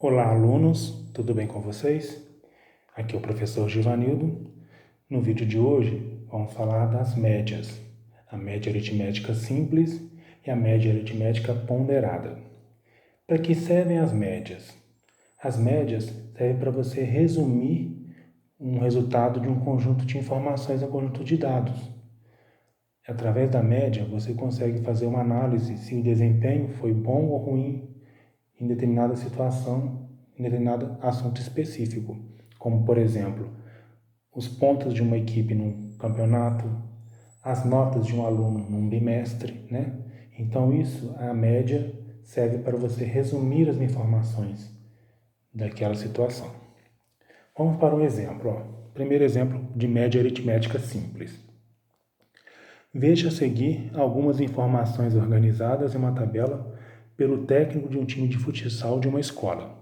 Olá, alunos, tudo bem com vocês? Aqui é o professor Givanildo. No vídeo de hoje, vamos falar das médias, a média aritmética simples e a média aritmética ponderada. Para que servem as médias? As médias servem para você resumir um resultado de um conjunto de informações, um conjunto de dados. Através da média, você consegue fazer uma análise se o desempenho foi bom ou ruim em determinada situação, em determinado assunto específico, como, por exemplo, os pontos de uma equipe num campeonato, as notas de um aluno num bimestre, né? Então, a média serve para você resumir as informações daquela situação. Vamos para um exemplo. Primeiro exemplo de média aritmética simples. Veja a seguir algumas informações organizadas em uma tabela pelo técnico de um time de futsal de uma escola.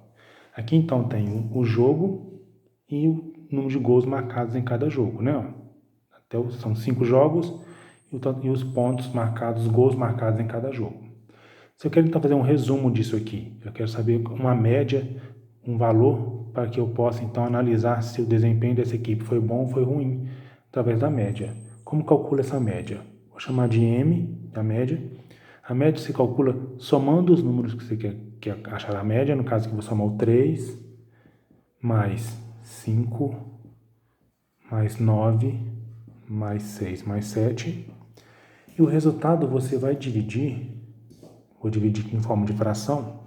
Aqui então tem o jogo e o número de gols marcados em cada jogo, né? São 5 jogos e os pontos marcados, os gols marcados em cada jogo. Se eu quero então fazer um resumo disso aqui, eu quero saber uma média, um valor para que eu possa então analisar se o desempenho dessa equipe foi bom ou foi ruim através da média. Como calcula essa média? Vou chamar de M, a média. A média se calcula somando os números que você quer achar a média, no caso que eu vou somar o 3, mais 5, mais 9, mais 6, mais 7. E o resultado você vai dividir, vou dividir aqui em forma de fração,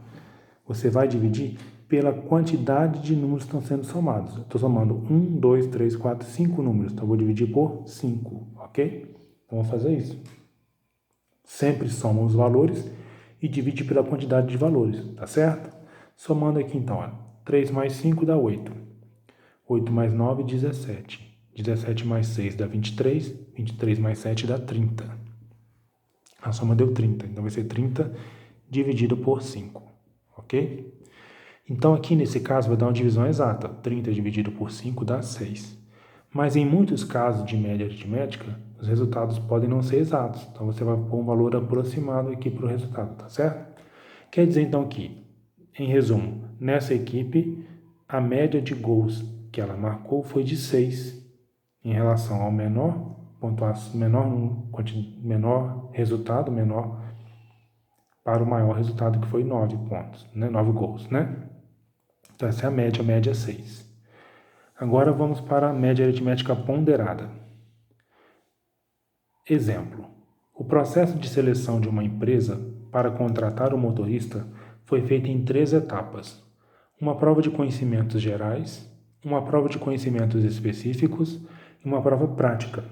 você vai dividir pela quantidade de números que estão sendo somados. Estou somando 1, 2, 3, 4, 5 números, então vou dividir por 5, ok? Então vamos fazer isso. Sempre soma os valores e divide pela quantidade de valores, tá certo? Somando aqui então, 3 mais 5 dá 8. 8 mais 9, 17. 17 mais 6 dá 23. 23 mais 7 dá 30. A soma deu 30, então vai ser 30 dividido por 5, ok? Então aqui nesse caso vai dar uma divisão exata. 30 dividido por 5 dá 6. Mas em muitos casos de média aritmética, os resultados podem não ser exatos. Então você vai pôr um valor aproximado aqui para o resultado, tá certo? Quer dizer então que, em resumo, nessa equipe, a média de gols que ela marcou foi de 6 em relação ao menor pontuação, menor resultado, menor para o maior resultado que foi 9 pontos, né? 9 gols, né? Então essa é a média é 6. Agora vamos para a média aritmética ponderada. Exemplo: o processo de seleção de uma empresa para contratar o motorista foi feito em 3 etapas: uma prova de conhecimentos gerais, uma prova de conhecimentos específicos e uma prova prática.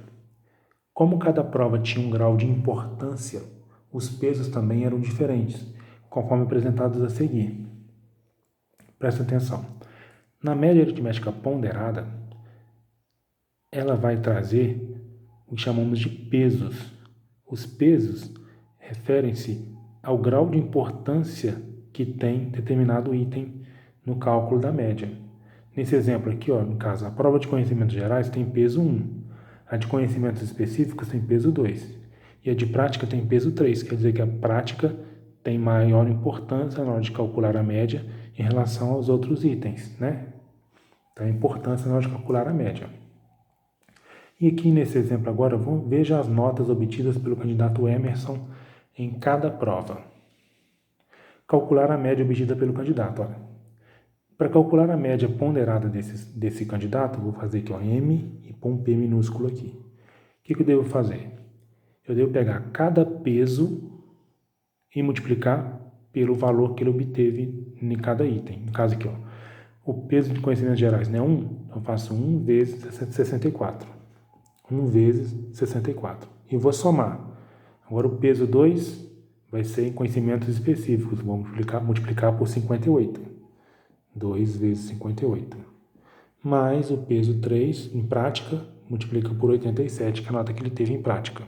Como cada prova tinha um grau de importância, os pesos também eram diferentes, conforme apresentados a seguir. Presta atenção. Na média aritmética ponderada, ela vai trazer o que chamamos de pesos. Os pesos referem-se ao grau de importância que tem determinado item no cálculo da média. Nesse exemplo aqui, no caso, a prova de conhecimentos gerais tem peso 1, a de conhecimentos específicos tem peso 2 e a de prática tem peso 3, quer dizer que a prática tem maior importância na hora de calcular a média em relação aos outros itens, né? Então, a importância na hora de calcular a média. E aqui nesse exemplo agora, veja as notas obtidas pelo candidato Emerson em cada prova. Calcular a média obtida pelo candidato. Para calcular a média ponderada desse candidato, vou fazer aqui M e pôr um P minúsculo aqui. O que eu devo fazer? Eu devo pegar cada peso e multiplicar pelo valor que ele obteve em cada item. No caso aqui, o peso de conhecimentos gerais é 1, então eu faço 1 vezes 64. 1 vezes 64. E vou somar. Agora o peso 2 vai ser em conhecimentos específicos. Vou multiplicar por 58. 2 vezes 58. Mais o peso 3 em prática, multiplica por 87, que é a nota que ele teve em prática.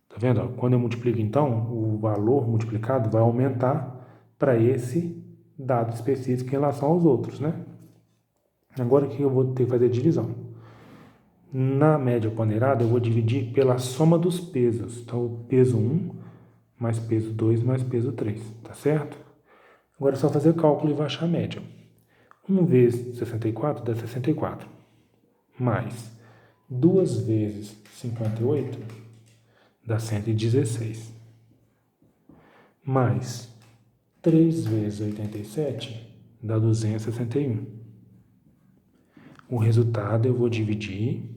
Tá vendo? Quando eu multiplico, então, o valor multiplicado vai aumentar para esse dado específico em relação aos outros, né? Agora o que eu vou ter que fazer a divisão? Na média ponderada, eu vou dividir pela soma dos pesos. Então, peso 1 mais peso 2 mais peso 3, tá certo? Agora é só fazer o cálculo e vai achar a média. 1 vezes 64 dá 64. Mais 2 vezes 58 dá 116. Mais 3 vezes 87 dá 261. O resultado eu vou dividir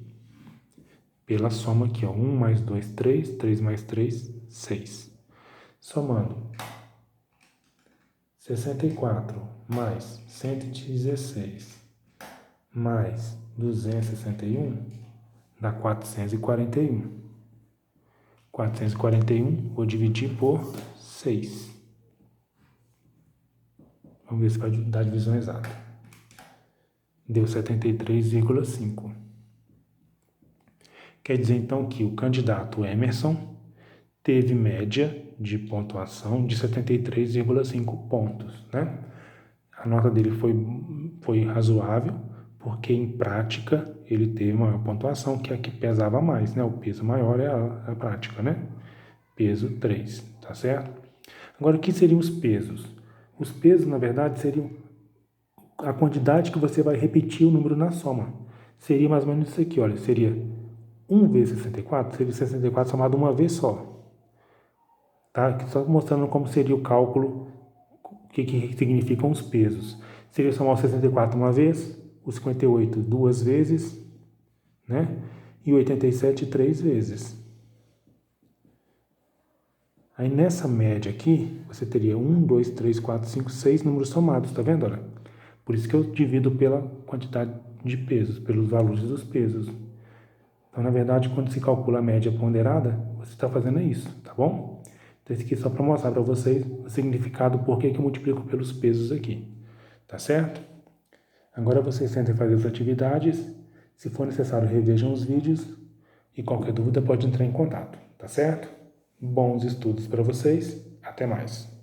pela soma aqui, ó. 1 mais 2, 3. 3 mais 3, 6. Somando 64 mais 116 mais 261 dá 441. 441 vou dividir por 6. Vamos ver se vai dar a divisão exata. Deu 73,5. Quer dizer, então, que o candidato Emerson teve média de pontuação de 73,5 pontos, né? A nota dele foi razoável, porque em prática ele teve uma pontuação que é a que pesava mais, né? O peso maior é a prática, né? Peso 3, tá certo? Agora, o que seriam os pesos? Os pesos, na verdade, seriam a quantidade que você vai repetir o número na soma. Seria mais ou menos isso aqui, olha, seria 1 vezes 64, seria 64 somado uma vez só. Tá? Só mostrando como seria o cálculo, o que significam os pesos. Seria somar o 64 uma vez, o 58 duas vezes, né? E o 87 três vezes. Aí nessa média aqui, você teria 1, 2, 3, 4, 5, 6 números somados, tá vendo? Olha? Por isso que eu divido pela quantidade de pesos, pelos valores dos pesos. Então, na verdade, quando se calcula a média ponderada, você está fazendo isso, tá bom? Então, esse aqui é só para mostrar para vocês o significado, por que eu multiplico pelos pesos aqui, tá certo? Agora vocês tentem fazer as atividades, se for necessário revejam os vídeos e qualquer dúvida pode entrar em contato, tá certo? Bons estudos para vocês, até mais!